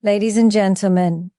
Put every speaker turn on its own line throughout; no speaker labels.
Ladies and gentlemen,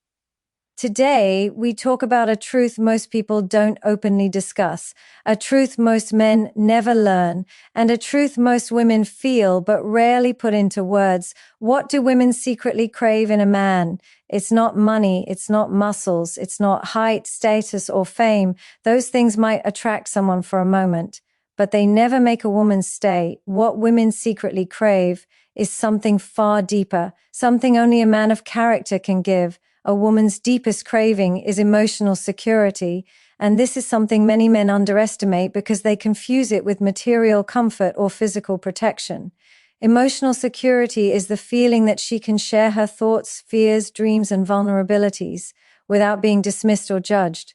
today we talk about a truth most people don't openly discuss, a truth most men never learn, and a truth most women feel but rarely put into words. What do women secretly crave in a man? It's not money, it's not muscles, it's not height, status, or fame. Those things might attract someone for a moment, but they never make a woman stay. What women secretly crave is something far deeper, something only a man of character can give. A woman's deepest craving is emotional security, and this is something many men underestimate because they confuse it with material comfort or physical protection. Emotional security is the feeling that she can share her thoughts, fears, dreams, and vulnerabilities without being dismissed or judged.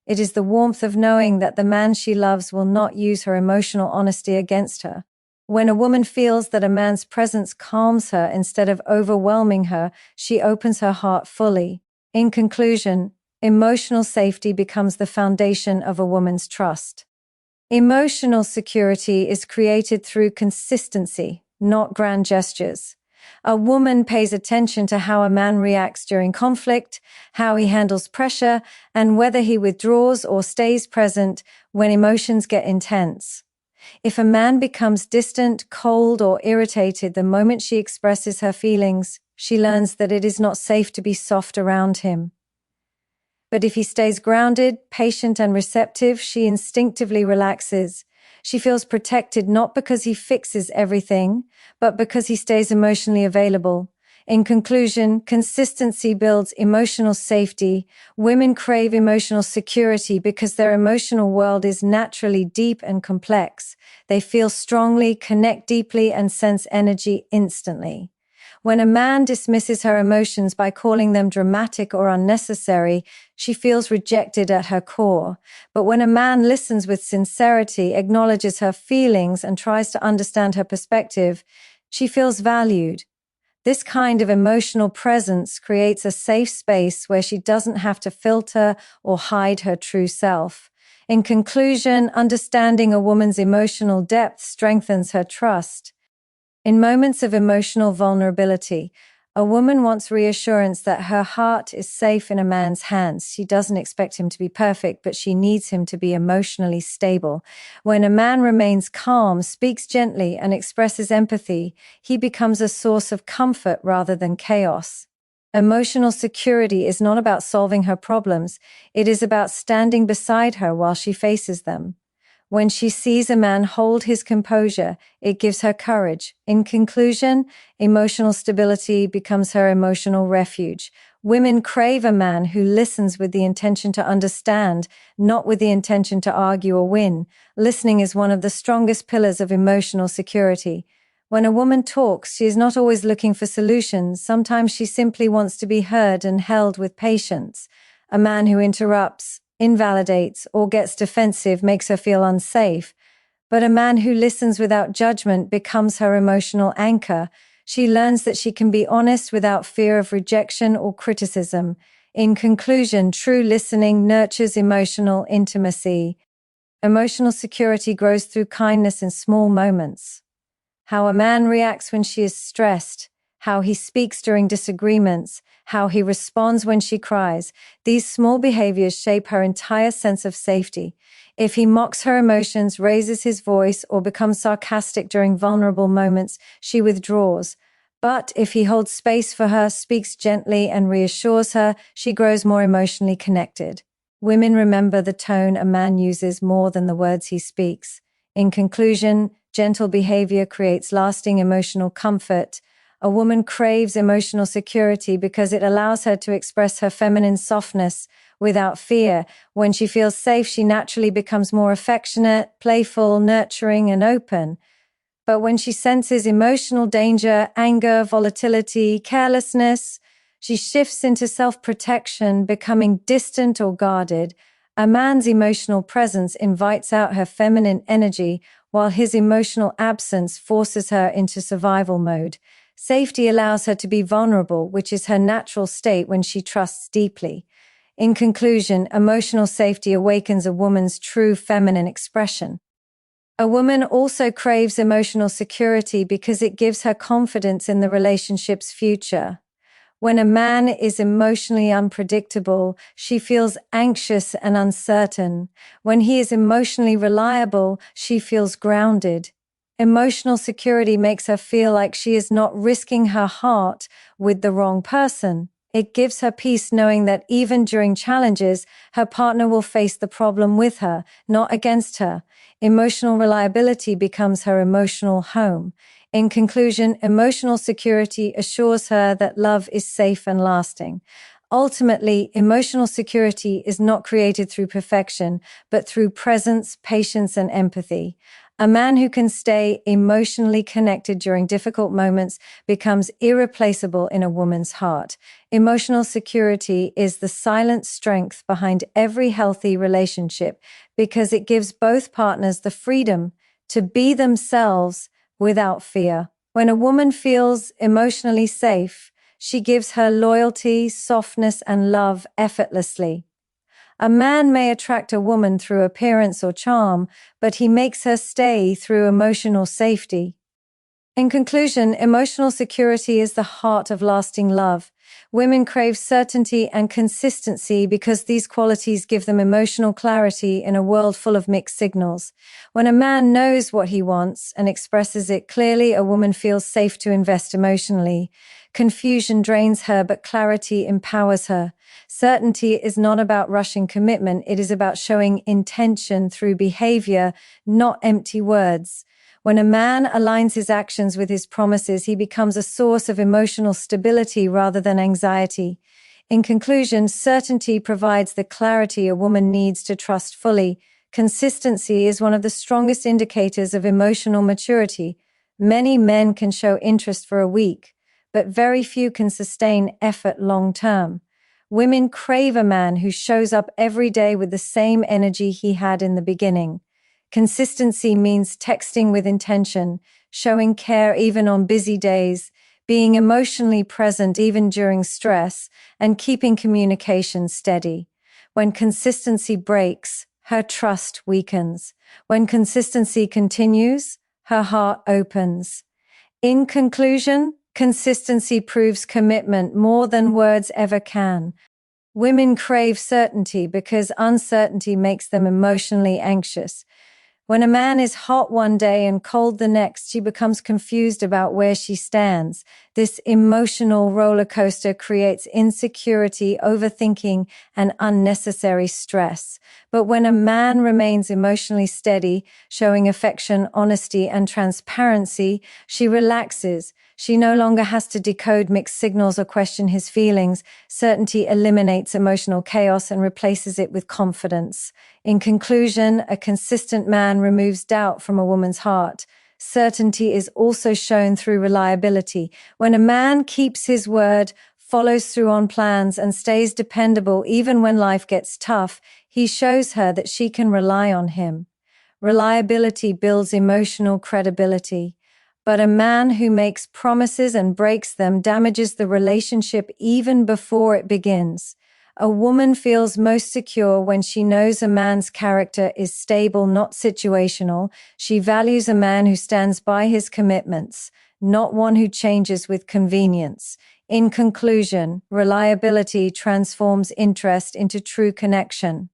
It is the warmth of knowing that the man she loves will not use her emotional honesty against her. When a woman feels that a man's presence calms her instead of overwhelming her, she opens her heart fully. In conclusion, emotional safety becomes the foundation of a woman's trust. Emotional security is created through consistency, not grand gestures. A woman pays attention to how a man reacts during conflict, how he handles pressure, and whether he withdraws or stays present when emotions get intense. If a man becomes distant, cold, or irritated the moment she expresses her feelings, she learns that it is not safe to be soft around him. But if he stays grounded, patient, and receptive, she instinctively relaxes. She feels protected not because he fixes everything, but because he stays emotionally available. In conclusion, consistency builds emotional safety. Women crave emotional security because their emotional world is naturally deep and complex. They feel strongly, connect deeply, and sense energy instantly. When a man dismisses her emotions by calling them dramatic or unnecessary, she feels rejected at her core. But when a man listens with sincerity, acknowledges her feelings, and tries to understand her perspective, she feels valued. This kind of emotional presence creates a safe space where she doesn't have to filter or hide her true self. In conclusion, understanding a woman's emotional depth strengthens her trust. In moments of emotional vulnerability, a woman wants reassurance that her heart is safe in a man's hands. She doesn't expect him to be perfect, but she needs him to be emotionally stable. When a man remains calm, speaks gently, and expresses empathy, he becomes a source of comfort rather than chaos. Emotional security is not about solving her problems. It is about standing beside her while she faces them. When she sees a man hold his composure, it gives her courage. In conclusion, emotional stability becomes her emotional refuge. Women crave a man who listens with the intention to understand, not with the intention to argue or win. Listening is one of the strongest pillars of emotional security. When a woman talks, she is not always looking for solutions. Sometimes she simply wants to be heard and held with patience. A man who interrupts, invalidates, or gets defensive makes her feel unsafe. But a man who listens without judgment becomes her emotional anchor. She learns that she can be honest without fear of rejection or criticism. In conclusion, true listening nurtures emotional intimacy. Emotional security grows through kindness in small moments. How a man reacts when she is stressed, how he speaks during disagreements, how he responds when she cries. These small behaviors shape her entire sense of safety. If he mocks her emotions, raises his voice, or becomes sarcastic during vulnerable moments, she withdraws. But if he holds space for her, speaks gently, and reassures her, she grows more emotionally connected. Women remember the tone a man uses more than the words he speaks. In conclusion, gentle behavior creates lasting emotional comfort. A woman craves emotional security because it allows her to express her feminine softness without fear. When she feels safe, she naturally becomes more affectionate, playful, nurturing, and open. But when she senses emotional danger, anger, volatility, carelessness, she shifts into self-protection, becoming distant or guarded. A man's emotional presence invites out her feminine energy, while his emotional absence forces her into survival mode. Safety allows her to be vulnerable, which is her natural state when she trusts deeply. In conclusion, emotional safety awakens a woman's true feminine expression. A woman also craves emotional security because it gives her confidence in the relationship's future. When a man is emotionally unpredictable, she feels anxious and uncertain. When he is emotionally reliable, she feels grounded. Emotional security makes her feel like she is not risking her heart with the wrong person. It gives her peace knowing that even during challenges, her partner will face the problem with her, not against her. Emotional reliability becomes her emotional home. In conclusion, emotional security assures her that love is safe and lasting. Ultimately, emotional security is not created through perfection, but through presence, patience, and empathy. A man who can stay emotionally connected during difficult moments becomes irreplaceable in a woman's heart. Emotional security is the silent strength behind every healthy relationship because it gives both partners the freedom to be themselves without fear. When a woman feels emotionally safe, she gives her loyalty, softness, and love effortlessly. A man may attract a woman through appearance or charm, but he makes her stay through emotional safety. In conclusion, emotional security is the heart of lasting love. Women crave certainty and consistency because these qualities give them emotional clarity in a world full of mixed signals. When a man knows what he wants and expresses it clearly, a woman feels safe to invest emotionally. Confusion drains her, but clarity empowers her. Certainty is not about rushing commitment. It is about showing intention through behavior, not empty words. When a man aligns his actions with his promises, he becomes a source of emotional stability rather than anxiety. In conclusion, certainty provides the clarity a woman needs to trust fully. Consistency is one of the strongest indicators of emotional maturity. Many men can show interest for a week, but very few can sustain effort long term. Women crave a man who shows up every day with the same energy he had in the beginning. Consistency means texting with intention, showing care even on busy days, being emotionally present even during stress, and keeping communication steady. When consistency breaks, her trust weakens. When consistency continues, her heart opens. In conclusion, consistency proves commitment more than words ever can. Women crave certainty because uncertainty makes them emotionally anxious. When a man is hot one day and cold the next, she becomes confused about where she stands. This emotional roller coaster creates insecurity, overthinking, and unnecessary stress. But when a man remains emotionally steady, showing affection, honesty, and transparency, she relaxes. She no longer has to decode mixed signals or question his feelings. Certainty eliminates emotional chaos and replaces it with confidence. In conclusion, a consistent man removes doubt from a woman's heart. Certainty is also shown through reliability. When a man keeps his word, follows through on plans, and stays dependable even when life gets tough, he shows her that she can rely on him. Reliability builds emotional credibility. But a man who makes promises and breaks them damages the relationship even before it begins. A woman feels most secure when she knows a man's character is stable, not situational. She values a man who stands by his commitments, not one who changes with convenience. In conclusion, reliability transforms interest into true connection.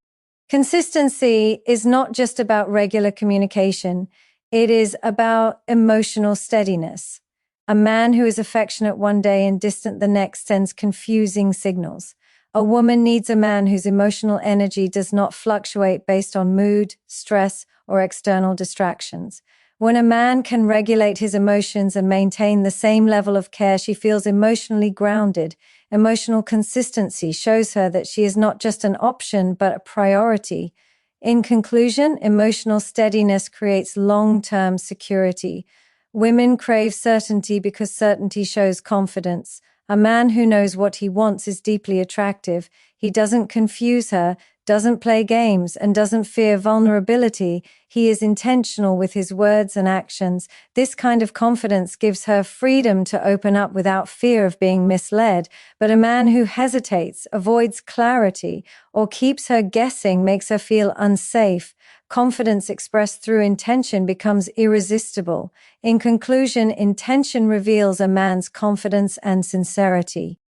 Consistency is not just about regular communication. It is about emotional steadiness. A man who is affectionate one day and distant the next sends confusing signals. A woman needs a man whose emotional energy does not fluctuate based on mood, stress, or external distractions. When a man can regulate his emotions and maintain the same level of care, she feels emotionally grounded. Emotional consistency shows her that she is not just an option, but a priority. In conclusion, emotional steadiness creates long-term security. Women crave certainty because certainty shows confidence. A man who knows what he wants is deeply attractive. He doesn't confuse her, doesn't play games, and doesn't fear vulnerability. He is intentional with his words and actions. This kind of confidence gives her freedom to open up without fear of being misled. But a man who hesitates, avoids clarity, or keeps her guessing makes her feel unsafe. Confidence expressed through intention becomes irresistible. In conclusion, intention reveals a man's confidence and sincerity.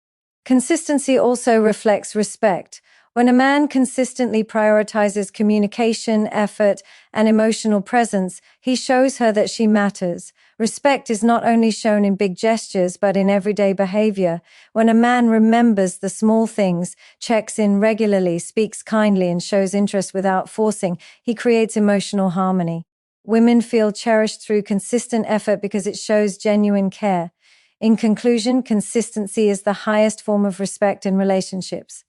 Consistency also reflects respect. When a man consistently prioritizes communication, effort, and emotional presence, he shows her that she matters. Respect is not only shown in big gestures but in everyday behavior. When a man remembers the small things, checks in regularly, speaks kindly, and shows interest without forcing, he creates emotional harmony. Women feel cherished through consistent effort because it shows genuine care. In conclusion, consistency is the highest form of respect in relationships.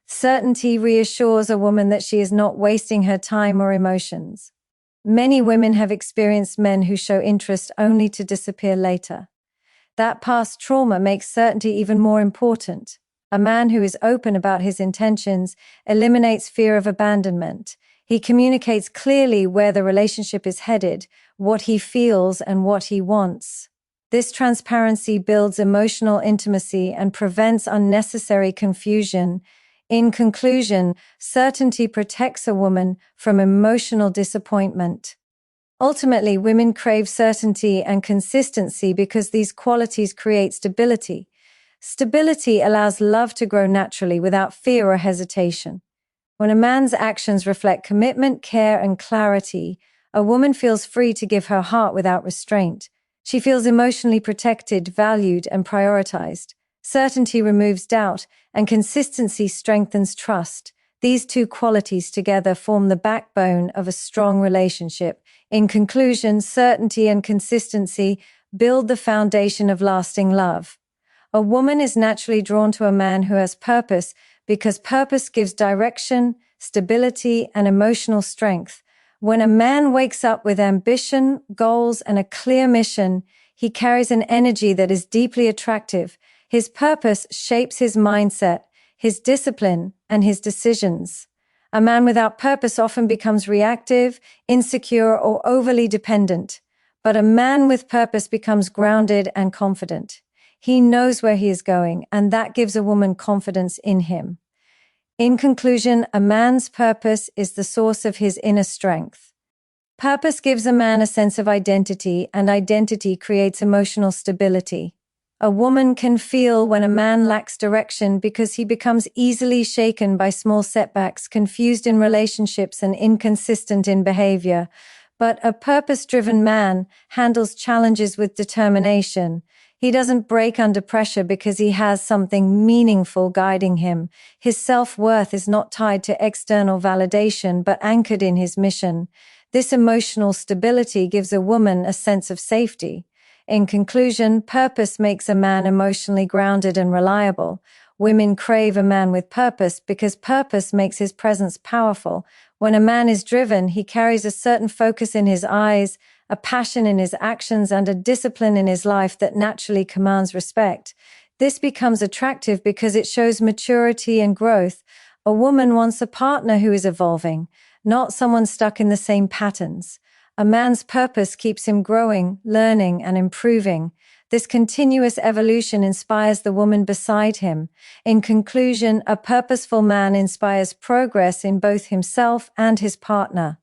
Certainty reassures a woman that she is not wasting her time or emotions. Many women have experienced men who show interest only to disappear later. That past trauma makes certainty even more important. A man who is open about his intentions eliminates fear of abandonment. He communicates clearly where the relationship is headed, what he feels, and what he wants. This transparency builds emotional intimacy and prevents unnecessary confusion. In conclusion, certainty protects a woman from emotional disappointment. Ultimately, women crave certainty and consistency because these qualities create stability. Stability allows love to grow naturally without fear or hesitation. When a man's actions reflect commitment, care, and clarity, a woman feels free to give her heart without restraint. She feels emotionally protected, valued, and prioritized. Certainty removes doubt, and consistency strengthens trust. These two qualities together form the backbone of a strong relationship. In conclusion, certainty and consistency build the foundation of lasting love. A woman is naturally drawn to a man who has purpose because purpose gives direction, stability, and emotional strength. When a man wakes up with ambition, goals, and a clear mission, he carries an energy that is deeply attractive. His purpose shapes his mindset, his discipline, and his decisions. A man without purpose often becomes reactive, insecure, or overly dependent. But a man with purpose becomes grounded and confident. He knows where he is going, and that gives a woman confidence in him. In conclusion, a man's purpose is the source of his inner strength. Purpose gives a man a sense of identity, and identity creates emotional stability. A woman can feel when a man lacks direction because he becomes easily shaken by small setbacks, confused in relationships, and inconsistent in behavior. But a purpose-driven man handles challenges with determination. He doesn't break under pressure because he has something meaningful guiding him. His self-worth is not tied to external validation, but anchored in his mission. This emotional stability gives a woman a sense of safety. In conclusion, purpose makes a man emotionally grounded and reliable. Women crave a man with purpose because purpose makes his presence powerful. When a man is driven, he carries a certain focus in his eyes, a passion in his actions, and a discipline in his life that naturally commands respect. This becomes attractive because it shows maturity and growth. A woman wants a partner who is evolving, not someone stuck in the same patterns. A man's purpose keeps him growing, learning, and improving. This continuous evolution inspires the woman beside him. In conclusion, a purposeful man inspires progress in both himself and his partner.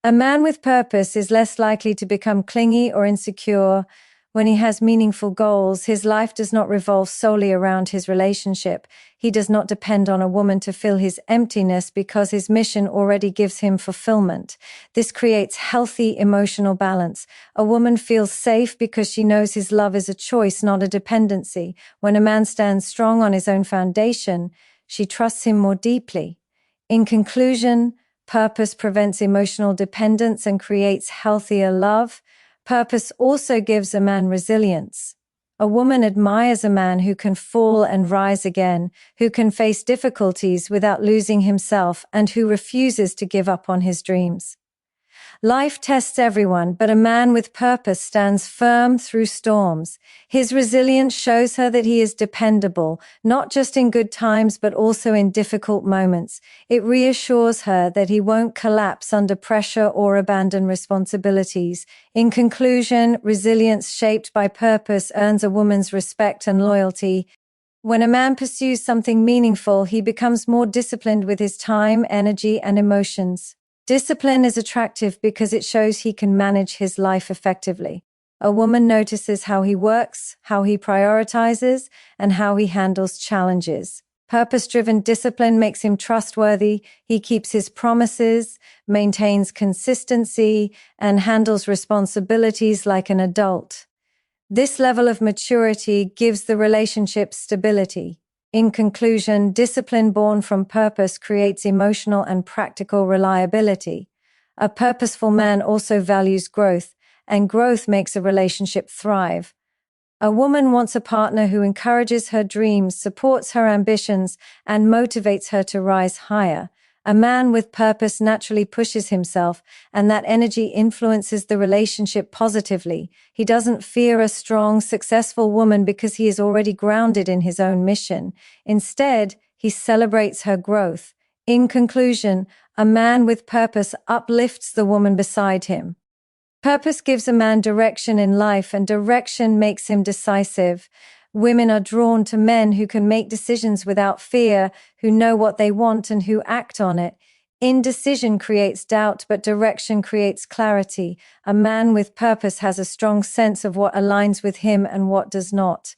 A man with purpose is less likely to become clingy or insecure. When he has meaningful goals, his life does not revolve solely around his relationship. He does not depend on a woman to fill his emptiness because his mission already gives him fulfillment. This creates healthy emotional balance. A woman feels safe because she knows his love is a choice, not a dependency. When a man stands strong on his own foundation, she trusts him more deeply. In conclusion, purpose prevents emotional dependence and creates healthier love. Purpose also gives a man resilience. A woman admires a man who can fall and rise again, who can face difficulties without losing himself, and who refuses to give up on his dreams. Life tests everyone, but a man with purpose stands firm through storms. His resilience shows her that he is dependable, not just in good times, but also in difficult moments. It reassures her that he won't collapse under pressure or abandon responsibilities. In conclusion, resilience shaped by purpose earns a woman's respect and loyalty. When a man pursues something meaningful, he becomes more disciplined with his time, energy, and emotions. Discipline is attractive because it shows he can manage his life effectively. A woman notices how he works, how he prioritizes, and how he handles challenges. Purpose-driven discipline makes him trustworthy. He keeps his promises, maintains consistency, and handles responsibilities like an adult. This level of maturity gives the relationship stability. In conclusion, discipline born from purpose creates emotional and practical reliability. A purposeful man also values growth, and growth makes a relationship thrive. A woman wants a partner who encourages her dreams, supports her ambitions, and motivates her to rise higher. A man with purpose naturally pushes himself, and that energy influences the relationship positively. He doesn't fear a strong, successful woman because he is already grounded in his own mission. Instead, he celebrates her growth. In conclusion, a man with purpose uplifts the woman beside him. Purpose gives a man direction in life, and direction makes him decisive. Women are drawn to men who can make decisions without fear, who know what they want and who act on it. Indecision creates doubt, but direction creates clarity. A man with purpose has a strong sense of what aligns with him and what does not.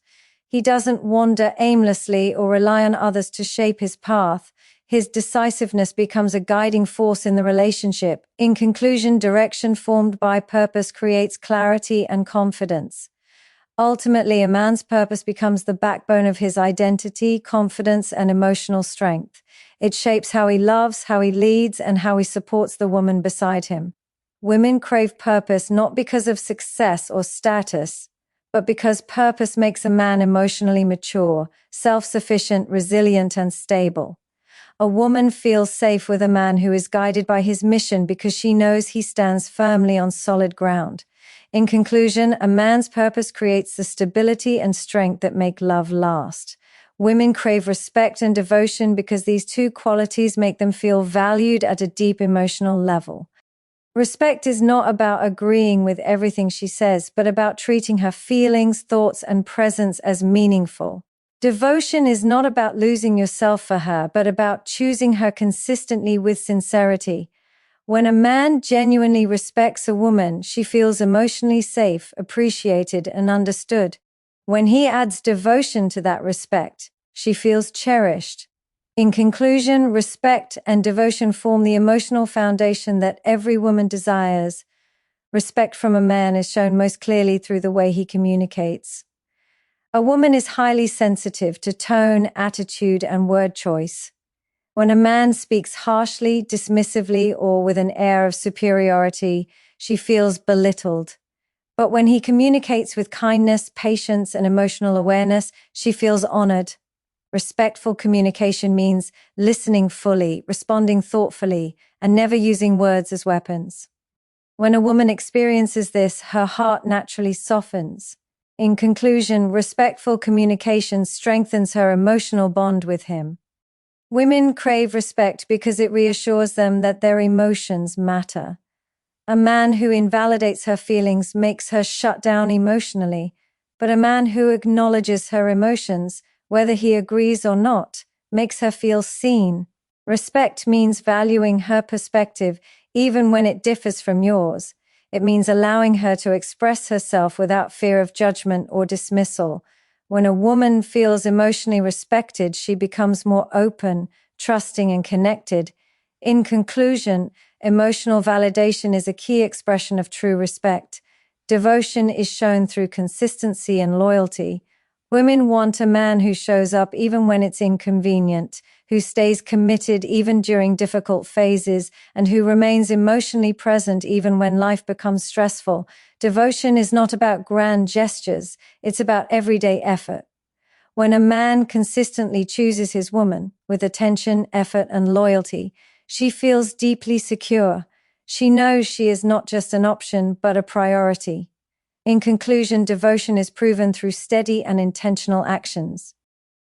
He doesn't wander aimlessly or rely on others to shape his path. His decisiveness becomes a guiding force in the relationship. In conclusion, direction formed by purpose creates clarity and confidence. Ultimately, a man's purpose becomes the backbone of his identity, confidence, and emotional strength. It shapes how he loves, how he leads, and how he supports the woman beside him. Women crave purpose not because of success or status, but because purpose makes a man emotionally mature, self-sufficient, resilient, and stable. A woman feels safe with a man who is guided by his mission because she knows he stands firmly on solid ground. In conclusion, a man's purpose creates the stability and strength that make love last. Women crave respect and devotion because these two qualities make them feel valued at a deep emotional level. Respect is not about agreeing with everything she says, but about treating her feelings, thoughts, and presence as meaningful. Devotion is not about losing yourself for her, but about choosing her consistently with sincerity. When a man genuinely respects a woman, she feels emotionally safe, appreciated, and understood. When he adds devotion to that respect, she feels cherished. In conclusion, respect and devotion form the emotional foundation that every woman desires. Respect from a man is shown most clearly through the way he communicates. A woman is highly sensitive to tone, attitude, and word choice. When a man speaks harshly, dismissively, or with an air of superiority, she feels belittled. But when he communicates with kindness, patience, and emotional awareness, she feels honored. Respectful communication means listening fully, responding thoughtfully, and never using words as weapons. When a woman experiences this, her heart naturally softens. In conclusion, respectful communication strengthens her emotional bond with him. Women crave respect because it reassures them that their emotions matter. A man who invalidates her feelings makes her shut down emotionally, but a man who acknowledges her emotions, whether he agrees or not, makes her feel seen. Respect means valuing her perspective even when it differs from yours. It means allowing her to express herself without fear of judgment or dismissal. When a woman feels emotionally respected, she becomes more open, trusting, and connected. In conclusion, emotional validation is a key expression of true respect. Devotion is shown through consistency and loyalty. Women want a man who shows up even when it's inconvenient, who stays committed even during difficult phases, and who remains emotionally present even when life becomes stressful. Devotion is not about grand gestures, it's about everyday effort. When a man consistently chooses his woman, with attention, effort, and loyalty, she feels deeply secure. She knows she is not just an option, but a priority. In conclusion, devotion is proven through steady and intentional actions.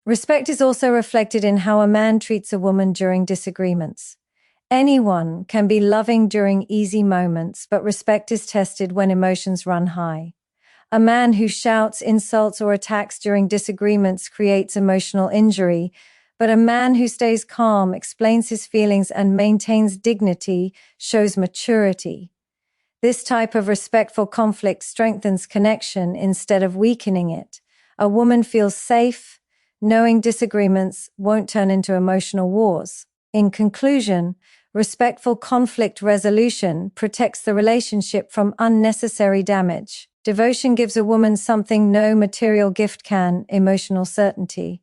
Respect is also reflected in how a man treats a woman during disagreements. Anyone can be loving during easy moments, but respect is tested when emotions run high. A man who shouts, insults, or attacks during disagreements creates emotional injury, but a man who stays calm, explains his feelings, and maintains dignity shows maturity. This type of respectful conflict strengthens connection instead of weakening it. A woman feels safe, knowing disagreements won't turn into emotional wars. In conclusion, respectful conflict resolution protects the relationship from unnecessary damage. Devotion gives a woman something no material gift can: emotional certainty.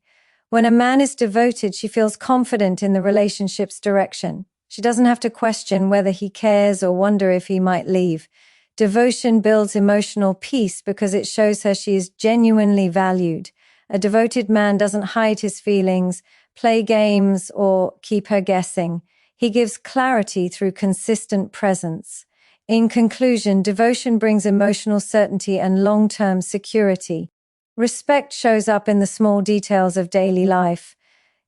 When a man is devoted, she feels confident in the relationship's direction. She doesn't have to question whether he cares or wonder if he might leave. Devotion builds emotional peace because it shows her she is genuinely valued. A devoted man doesn't hide his feelings, play games, or keep her guessing. He gives clarity through consistent presence. In conclusion, devotion brings emotional certainty and long-term security. Respect shows up in the small details of daily life.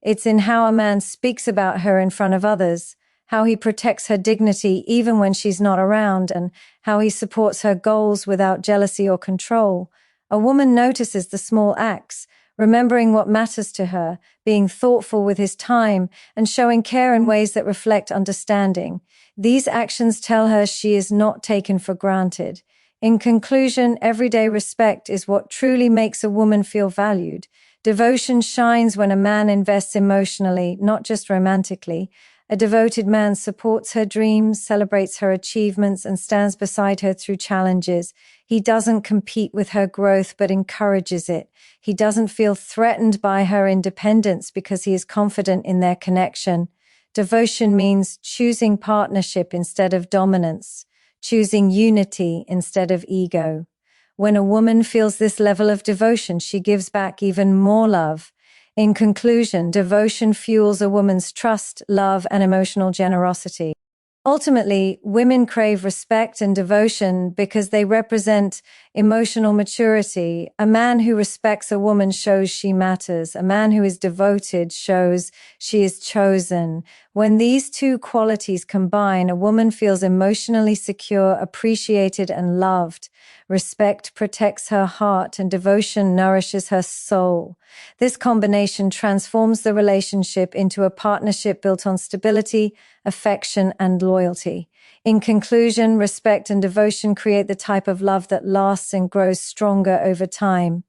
It's in how a man speaks about her in front of others, how he protects her dignity even when she's not around, and how he supports her goals without jealousy or control. A woman notices the small acts, remembering what matters to her, being thoughtful with his time, and showing care in ways that reflect understanding. These actions tell her she is not taken for granted. In conclusion, everyday respect is what truly makes a woman feel valued. Devotion shines when a man invests emotionally, not just romantically. A devoted man supports her dreams, celebrates her achievements, and stands beside her through challenges. He doesn't compete with her growth, but encourages it. He doesn't feel threatened by her independence because he is confident in their connection. Devotion means choosing partnership instead of dominance, choosing unity instead of ego. When a woman feels this level of devotion, she gives back even more love. In conclusion, devotion fuels a woman's trust, love, and emotional generosity. Ultimately, women crave respect and devotion because they represent emotional maturity. A man who respects a woman shows she matters. A man who is devoted shows she is chosen. When these two qualities combine, a woman feels emotionally secure, appreciated, and loved. Respect protects her heart, and devotion nourishes her soul. This combination transforms the relationship into a partnership built on stability, affection, and loyalty. In conclusion, respect and devotion create the type of love that lasts and grows stronger over time.